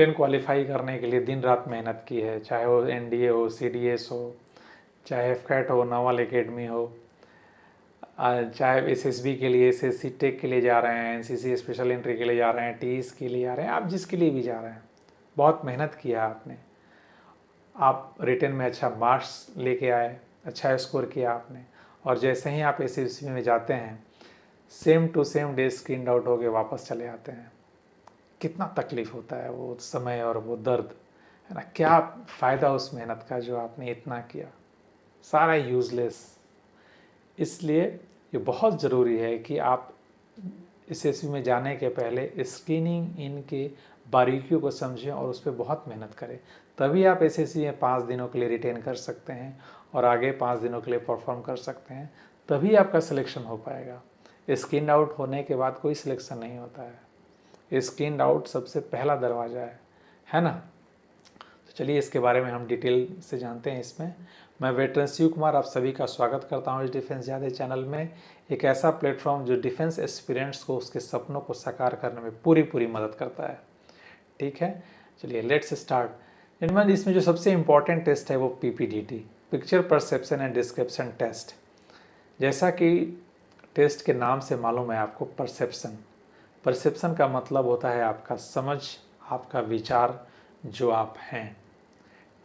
Retain qualify करने के लिए दिन रात मेहनत की है, चाहे वो एनडीए हो, सीडीएस हो, चाहे एफकैट हो, नावल एकेडमी हो, चाहे एसएसबी के लिए, एसएससी टेक के लिए जा रहे हैं, एनसीसी स्पेशल एंट्री के लिए जा रहे हैं, टीईएस के लिए जा रहे हैं, आप जिसके लिए भी जा रहे हैं, बहुत मेहनत किया आपने, आप रिटेन में अच्छा मार्क्स लेके आए, अच्छा स्कोर किया आपने, और जैसे ही आप एसएससी में जाते हैं same to same day screen out होके वापस चले आते हैं। कितना तकलीफ़ होता है वो समय और वो दर्द, है ना। क्या फ़ायदा उस मेहनत का जो आपने इतना किया, सारा यूज़लेस। इसलिए ये बहुत ज़रूरी है कि आप एसएससी में जाने के पहले स्क्रीनिंग इनके बारीकियों को समझें और उस पर बहुत मेहनत करें, तभी आप एसएससी में 5 दिनों के लिए रिटेन कर सकते हैं और आगे 5 दिनों के लिए परफॉर्म कर सकते हैं, तभी आपका सिलेक्शन हो पाएगा। स्क्रीन आउट होने के बाद कोई सिलेक्शन नहीं होता है, स्क्रीन आउट सबसे पहला दरवाज़ा है ना। तो चलिए इसके बारे में हम डिटेल से जानते हैं। इसमें मैं वेटरन शिव कुमार आप सभी का स्वागत करता हूं इस डिफेंस ज़्यादा चैनल में, एक ऐसा प्लेटफॉर्म जो डिफेंस एस्पिरेंट्स को उसके सपनों को साकार करने में पूरी मदद करता है। ठीक है, चलिए लेट्स स्टार्ट। जेंटलमैन, इसमें जो सबसे इम्पॉर्टेंट टेस्ट है वो PPDT, picture perception and description test. जैसा कि टेस्ट के नाम से मालूम है आपको, परसेप्शन का मतलब होता है आपका समझ, आपका विचार, जो आप हैं,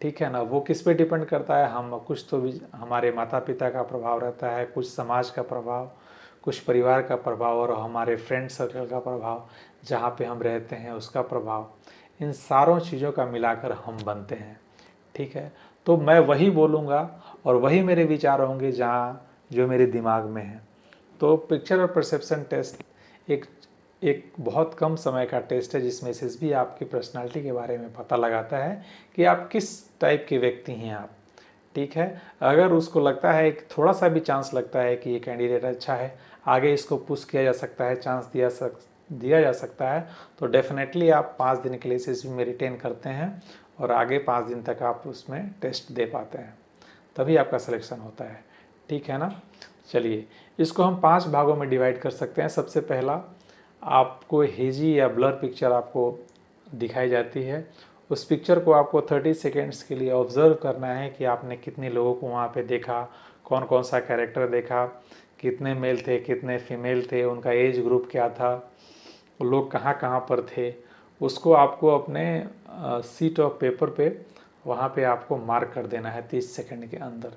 ठीक है ना। वो किस पे डिपेंड करता है, हम कुछ तो हमारे माता पिता का प्रभाव रहता है, कुछ समाज का प्रभाव, कुछ परिवार का प्रभाव और हमारे फ्रेंड सर्कल का प्रभाव, जहाँ पे हम रहते हैं उसका प्रभाव, इन सारों चीज़ों का मिलाकर हम बनते हैं। ठीक है, तो मैं वही बोलूँगा और वही मेरे विचार होंगे जहाँ जो मेरे दिमाग में है। तो पिक्चर और परसेप्शन टेस्ट एक बहुत कम समय का टेस्ट है जिसमें एसएसबी आपकी पर्सनालिटी के बारे में पता लगाता है कि आप किस टाइप के व्यक्ति हैं आप। ठीक है, अगर उसको लगता है कि थोड़ा सा भी चांस लगता है कि ये कैंडिडेट अच्छा है, आगे इसको पुश किया जा सकता है, चांस दिया जा सकता है, तो डेफिनेटली आप 5 दिन के लिए एसएसबी में रिटेन करते हैं और आगे 5 दिन तक आप उसमें टेस्ट दे पाते हैं, तभी आपका सिलेक्शन होता है। ठीक है ना। चलिए इसको हम 5 भागों में डिवाइड कर सकते हैं। सबसे पहला, आपको हेजी या ब्लर पिक्चर आपको दिखाई जाती है, उस पिक्चर को आपको 30 सेकेंड्स के लिए ऑब्ज़र्व करना है कि आपने कितने लोगों को वहाँ पे देखा, कौन कौन सा कैरेक्टर देखा, कितने मेल थे, कितने फीमेल थे, उनका एज ग्रुप क्या था, लोग कहाँ कहाँ पर थे, उसको आपको अपने सीट ऑफ पेपर पे वहाँ पे आपको मार्क कर देना है 30 सेकंड के अंदर।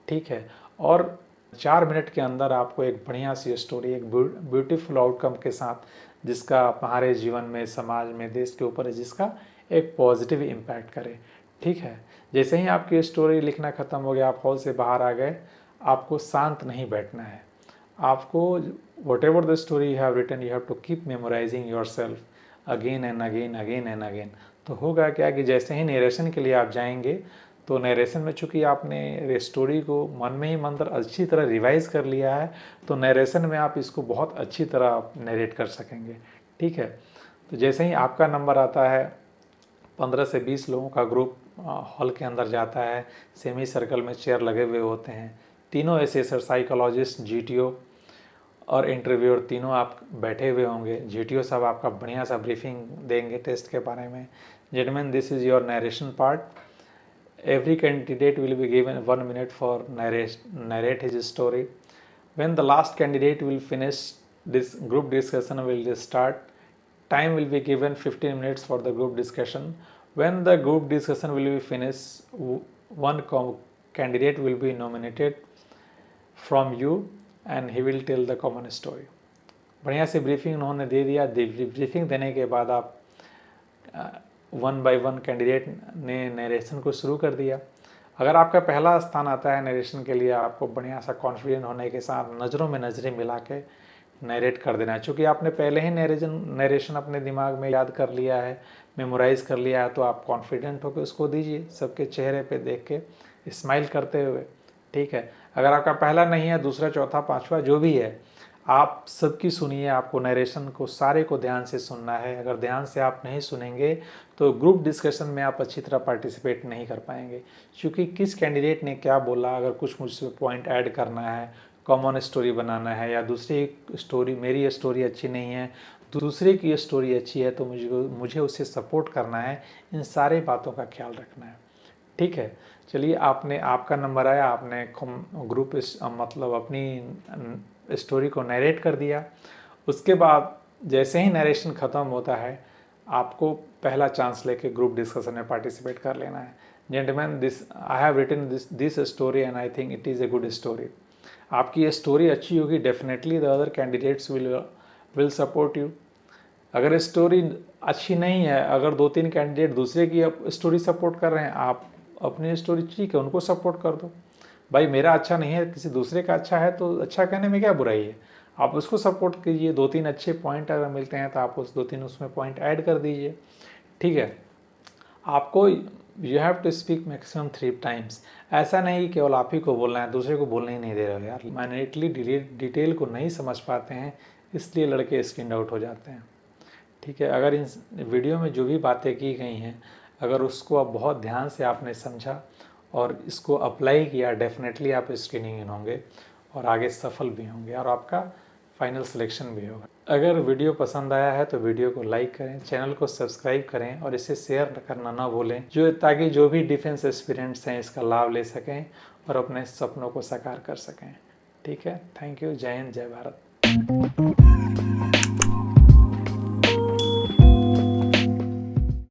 ठीक है, और 4 मिनट के अंदर आपको एक बढ़िया सी स्टोरी, एक ब्यूटीफुल आउटकम के साथ, जिसका हमारे जीवन में, समाज में, देश के ऊपर जिसका एक पॉजिटिव इम्पैक्ट करे। ठीक है, जैसे ही आपकी स्टोरी लिखना ख़त्म हो गया, आप हॉल से बाहर आ गए, आपको शांत नहीं बैठना है, आपको whatever the story you have written you have to keep memorising your self again and again again and again. तो होगा क्या कि जैसे ही नरेशन के लिए आप जाएंगे, तो नरेशन में चूँकि आपने स्टोरी को मन में ही मंत्र अच्छी तरह रिवाइज कर लिया है, तो नरेशन में आप इसको बहुत अच्छी तरह नरेट कर सकेंगे। ठीक है, तो जैसे ही आपका नंबर आता है, 15 से 20 लोगों का ग्रुप हॉल के अंदर जाता है, सेमी सर्कल में चेयर लगे हुए होते हैं, तीनों ऐसे सर साइकोलॉजिस्ट, जीटीओ और इंटरव्यूअर तीनों आप बैठे हुए होंगे। जीटीओ साहब आपका बढ़िया सा ब्रीफिंग देंगे टेस्ट के बारे में। Gentleman, this is your narration part. Every candidate will be given 1 minute for narrate his story. When the last candidate will finish, this group discussion will start. Time will be given 15 minutes for the group discussion. When the group discussion will be finished, one candidate will be nominated from you and he will tell the common story. बढ़िया से briefing उन्होंने दे दिया। Briefing देने के बाद आप 1 bye 1 candidate ने narration को शुरू कर दिया। अगर आपका पहला स्थान आता है नरेशन के लिए, आपको बढ़िया सा कॉन्फिडेंट होने के साथ नज़रों में नज़रें मिला के नरेट कर देना है। चूँकि आपने पहले ही नरेशन अपने दिमाग में याद कर लिया है, मेमोराइज़ कर लिया है, तो आप कॉन्फिडेंट होकर उसको दीजिए, सबके चेहरे पे देख के स्माइल करते हुए। ठीक है, अगर आपका पहला नहीं है, दूसरा, चौथा, पाँचवा जो भी है, आप सबकी सुनिए। आपको नरेशन को सारे को ध्यान से सुनना है। अगर ध्यान से आप नहीं सुनेंगे तो ग्रुप डिस्कशन में आप अच्छी तरह पार्टिसिपेट नहीं कर पाएंगे, क्योंकि किस कैंडिडेट ने क्या बोला, अगर कुछ मुझसे पॉइंट ऐड करना है, कॉमन स्टोरी बनाना है, या दूसरी स्टोरी, मेरी स्टोरी अच्छी नहीं है दूसरे की स्टोरी अच्छी है तो मुझे उसे सपोर्ट करना है, इन सारे बातों का ख्याल रखना है। ठीक है, चलिए आपका नंबर आया, आपने ग्रुप मतलब अपनी स्टोरी को नरेट कर दिया। उसके बाद जैसे ही नरेशन ख़त्म होता है आपको पहला चांस लेके ग्रुप डिस्कशन में पार्टिसिपेट कर लेना है। Gentleman, I have written this story and I think it is a good story. आपकी ये स्टोरी अच्छी होगी, definitely the other candidates will support you. अगर स्टोरी अच्छी नहीं है, अगर 2-3 कैंडिडेट दूसरे की स्टोरी सपोर्ट कर रहे हैं, आप अपनी स्टोरी ठीक है उनको सपोर्ट कर दो। भाई मेरा अच्छा नहीं है, किसी दूसरे का अच्छा है तो अच्छा कहने में क्या बुराई है, आप उसको सपोर्ट कीजिए। 2-3 अच्छे पॉइंट अगर मिलते हैं तो आप उस 2-3 उसमें पॉइंट ऐड कर दीजिए। ठीक है, आपको you have to speak maximum 3 times. ऐसा नहीं कि केवल आप ही को बोलना है, दूसरे को बोलने ही नहीं दे रहे हो यार। माइनॉरिटली डिटेल को नहीं समझ पाते हैं, इसलिए लड़के स्किन आउट हो जाते हैं। ठीक है, अगर इन वीडियो में जो भी बातें की गई हैं, अगर उसको आप बहुत ध्यान से आपने समझा और इसको अप्लाई किया, डेफिनेटली आप स्क्रीनिंग इन होंगे और आगे सफल भी होंगे और आपका फाइनल सिलेक्शन भी होगा। अगर वीडियो पसंद आया है तो वीडियो को लाइक करें, चैनल को सब्सक्राइब करें और इसे शेयर करना ना भूलें, ताकि जो भी डिफेंस एस्पिरेंट्स हैं इसका लाभ ले सकें और अपने सपनों को साकार कर सकें। ठीक है, थैंक यू, जय हिंद, जय भारत।